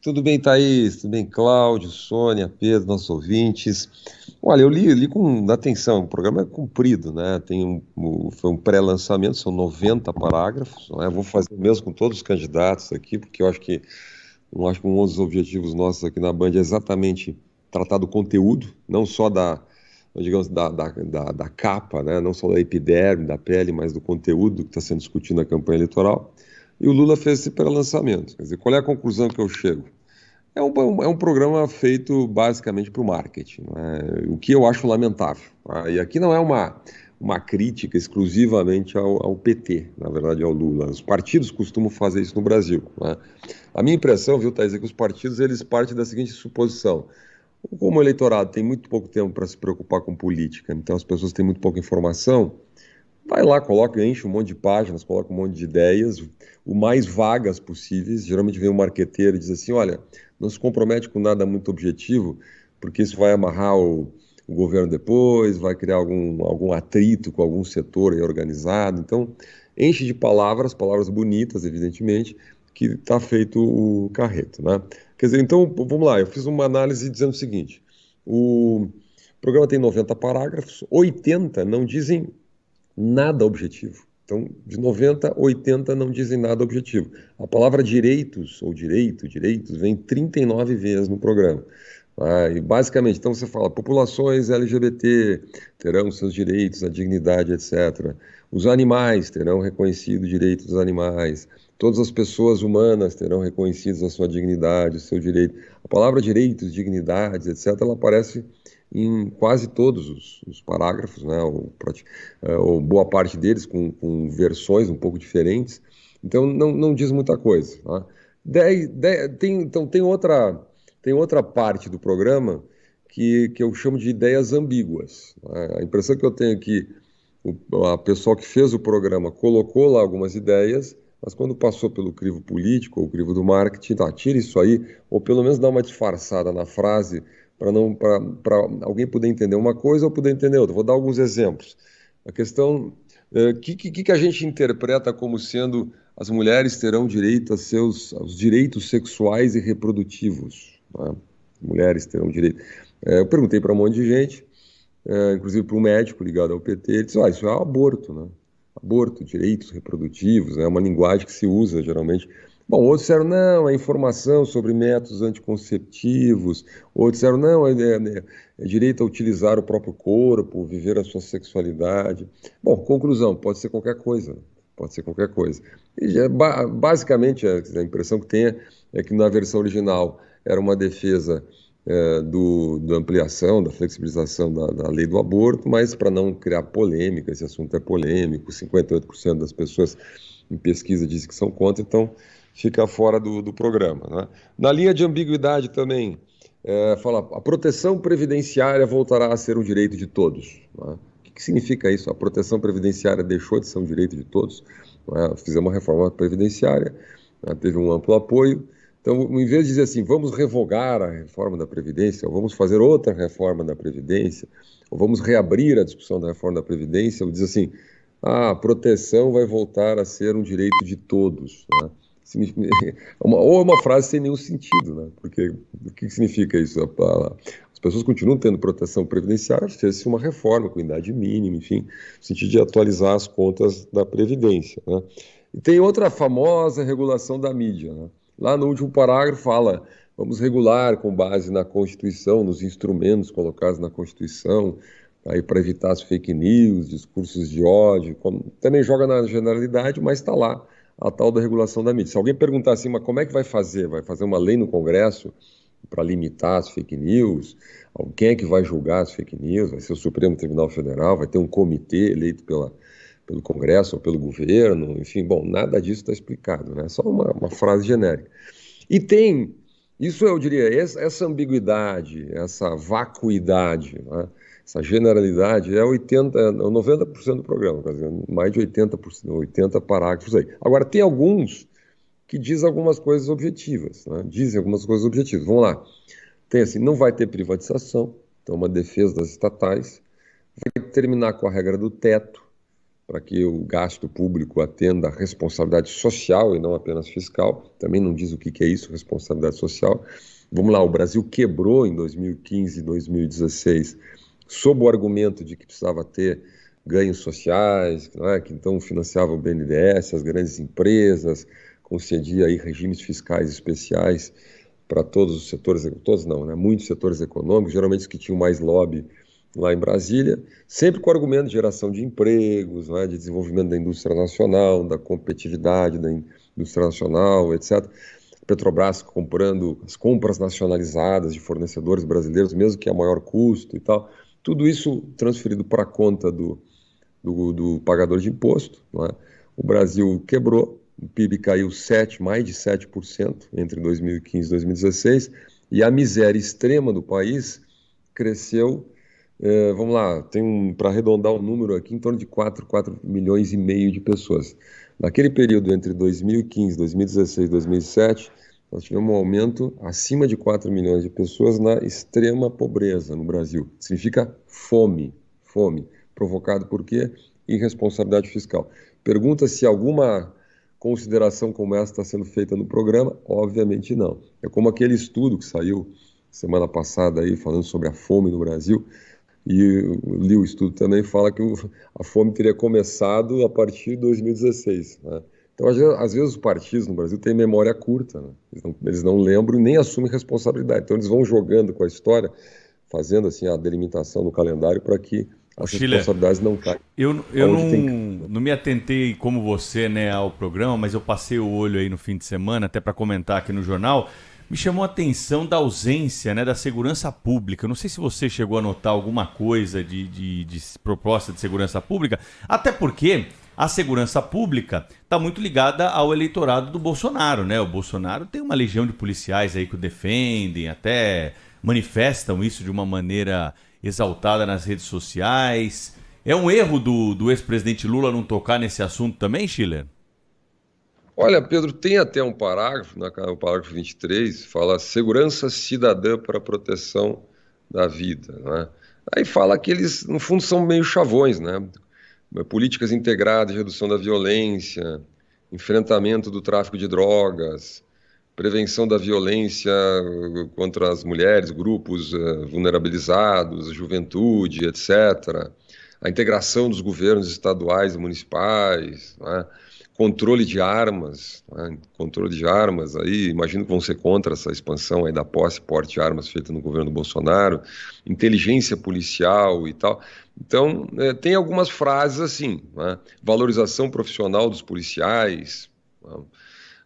Tudo bem, Thaís? Tudo bem, Cláudio, Sônia, Pedro, nossos ouvintes? Olha, eu li com atenção, o programa é comprido, né? Foi um pré-lançamento, são 90 parágrafos, né? Eu vou fazer o mesmo com todos os candidatos aqui, porque eu acho que um dos objetivos nossos aqui na Band é exatamente tratar do conteúdo, não só digamos, da capa, né? Não só da epiderme, da pele, mas do conteúdo que está sendo discutido na campanha eleitoral. E o Lula fez esse pré-lançamento. Quer dizer, qual é a conclusão que eu chego? É um programa feito basicamente para o marketing, né? O que eu acho lamentável. Tá? E aqui não é uma crítica exclusivamente ao PT, na verdade ao Lula. Os partidos costumam fazer isso no Brasil, né? A minha impressão, viu, Thaís, é que os partidos eles partem da seguinte suposição: como o eleitorado tem muito pouco tempo para se preocupar com política, então as pessoas têm muito pouca informação. Vai lá, coloca, enche um monte de páginas, coloca um monte de ideias, o mais vagas possíveis. Geralmente vem um marqueteiro e diz assim: olha, não se compromete com nada muito objetivo, porque isso vai amarrar o governo depois, vai criar algum atrito com algum setor aí organizado. Então, enche de palavras, palavras bonitas, evidentemente, que está feito o carreto, né? Quer dizer, então, vamos lá, eu fiz uma análise dizendo o seguinte: o programa tem 90 parágrafos, 80 não dizem nada objetivo. Então, de 90, 80 não dizem nada objetivo. A palavra direitos, ou direitos, vem 39 vezes no programa. E basicamente, então você fala, populações LGBT terão seus direitos, a dignidade, etc. Os animais terão reconhecido o direito dos animais. Todas as pessoas humanas terão reconhecidos a sua dignidade, o seu direito. A palavra direitos, dignidades, etc., ela aparece em quase todos os parágrafos, né? Ou boa parte deles com versões um pouco diferentes. Então, não diz muita coisa. Tá? Então, tem outra parte do programa que eu chamo de ideias ambíguas. Né? A impressão que eu tenho é que a pessoa que fez o programa colocou lá algumas ideias, mas quando passou pelo crivo político ou crivo do marketing, tá, tira isso aí, ou pelo menos dá uma disfarçada na frase para não para alguém poder entender uma coisa ou poder entender outra. Vou dar alguns exemplos. A questão que a gente interpreta como sendo as mulheres terão direito aos direitos sexuais e reprodutivos. Né? Mulheres terão direito. Eu perguntei para um monte de gente, inclusive para um médico ligado ao PT, ele disse: isso é aborto, né? Aborto, direitos reprodutivos, é uma linguagem que se usa geralmente. Bom, outros disseram, não, é informação sobre métodos anticonceptivos. Outros disseram, não, é direito a utilizar o próprio corpo, viver a sua sexualidade. Bom, conclusão, pode ser qualquer coisa. Pode ser qualquer coisa. E basicamente, a impressão que tem é que na versão original era uma defesa da ampliação, da flexibilização da lei do aborto, mas para não criar polêmica, esse assunto é polêmico, 58% das pessoas em pesquisa dizem que são contra, então fica fora do programa. Né? Na linha de ambiguidade também, fala, a proteção previdenciária voltará a ser um direito de todos. Né? O que significa isso? A proteção previdenciária deixou de ser um direito de todos? Né? Fizemos uma reforma previdenciária, né? Teve um amplo apoio. Então, em vez de dizer assim, vamos revogar a reforma da Previdência, ou vamos fazer outra reforma da Previdência, ou vamos reabrir a discussão da reforma da Previdência, ou diz assim, a proteção vai voltar a ser um direito de todos. Né? Ou é uma frase sem nenhum sentido, né? Porque o que significa isso? As pessoas continuam tendo proteção previdenciária, fez-se uma reforma com idade mínima, enfim, no sentido de atualizar as contas da Previdência. Né? E tem outra famosa regulação da mídia, né? Lá no último parágrafo fala, vamos regular com base na Constituição, nos instrumentos colocados na Constituição, aí para evitar as fake news, discursos de ódio, também joga na generalidade, mas está lá a tal da regulação da mídia. Se alguém perguntar assim, mas como é que vai fazer? Vai fazer uma lei no Congresso para limitar as fake news? Quem é que vai julgar as fake news? Vai ser o Supremo Tribunal Federal? Vai ter um comitê eleito pelo Congresso ou pelo governo? Enfim, bom, nada disso está explicado, né? É só uma frase genérica. E tem, isso eu diria, essa ambiguidade, essa vacuidade, né? Essa generalidade é 90% do programa, quer dizer, mais de 80%, 80 parágrafos aí. Agora, tem alguns que dizem algumas coisas objetivas, né? Dizem algumas coisas objetivas. Vamos lá. Tem assim, não vai ter privatização, então uma defesa das estatais, vai terminar com a regra do teto, para que o gasto público atenda à responsabilidade social e não apenas fiscal. Também não diz o que é isso, responsabilidade social. Vamos lá, o Brasil quebrou em 2015 e 2016 sob o argumento de que precisava ter ganhos sociais, que então financiava o BNDES, as grandes empresas, concedia aí regimes fiscais especiais para todos os setores, todos não, né? Muitos setores econômicos, geralmente os que tinham mais lobby lá em Brasília, sempre com o argumento de geração de empregos, de desenvolvimento da indústria nacional, da competitividade da indústria nacional, etc. Petrobras comprando as compras nacionalizadas de fornecedores brasileiros, mesmo que a maior custo e tal. Tudo isso transferido para a conta do pagador de imposto. O Brasil quebrou, o PIB caiu mais de 7% entre 2015 e 2016, e a miséria extrema do país cresceu, vamos lá, para arredondar o número aqui, em torno de 4 milhões e meio de pessoas. Naquele período entre 2015, 2016 e 2007, nós tivemos um aumento acima de 4 milhões de pessoas na extrema pobreza no Brasil. Significa fome. Provocado por quê? Irresponsabilidade fiscal. Pergunta se alguma consideração como essa está sendo feita no programa? Obviamente não. É como aquele estudo que saiu semana passada aí, falando sobre a fome no Brasil, e eu li o estudo também, fala que a fome teria começado a partir de 2016, né? Então, às vezes os partidos no Brasil têm memória curta, né? Eles não lembram e nem assumem responsabilidade. Então, eles vão jogando com a história, fazendo assim a delimitação no calendário para que as responsabilidades não caem. Eu não me atentei como você, né, ao programa, mas eu passei o olho aí no fim de semana, até para comentar aqui no jornal. Me chamou a atenção da ausência, né, da segurança pública. Eu não sei se você chegou a notar alguma coisa de proposta de segurança pública, até porque a segurança pública está muito ligada ao eleitorado do Bolsonaro, né? O Bolsonaro tem uma legião de policiais aí que o defendem, até manifestam isso de uma maneira exaltada nas redes sociais. É um erro do ex-presidente Lula não tocar nesse assunto também, Schiller? Olha, Pedro, tem até um parágrafo, o parágrafo 23, fala segurança cidadã para a proteção da vida, né? Aí fala que eles, no fundo, são meio chavões, né? Políticas integradas de redução da violência, enfrentamento do tráfico de drogas, prevenção da violência contra as mulheres, grupos vulnerabilizados, juventude, etc. A integração dos governos estaduais e municipais, né? Controle de armas, né? Controle de armas, aí imagino que vão ser contra essa expansão aí da posse e porte de armas feita no governo Bolsonaro, inteligência policial e tal. Então, tem algumas frases assim, né? Valorização profissional dos policiais, né?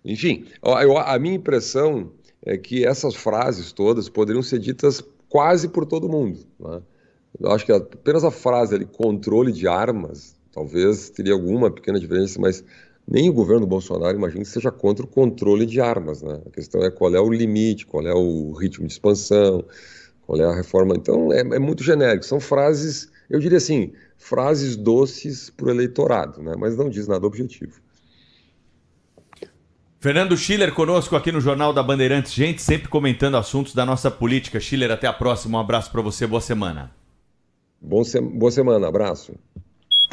Enfim, a minha impressão é que essas frases todas poderiam ser ditas quase por todo mundo, né? Eu acho que apenas a frase ali, controle de armas, talvez teria alguma pequena diferença, mas nem o governo Bolsonaro, imagino, que seja contra o controle de armas, né? A questão é qual é o limite, qual é o ritmo de expansão, qual é a reforma. Então, é muito genérico. São frases, eu diria assim, frases doces para o eleitorado, né? Mas não diz nada objetivo. Fernando Schiller conosco aqui no Jornal da Bandeirantes. Gente, sempre comentando assuntos da nossa política. Schiller, até a próxima. Um abraço para você. Boa semana. Boa semana. Abraço.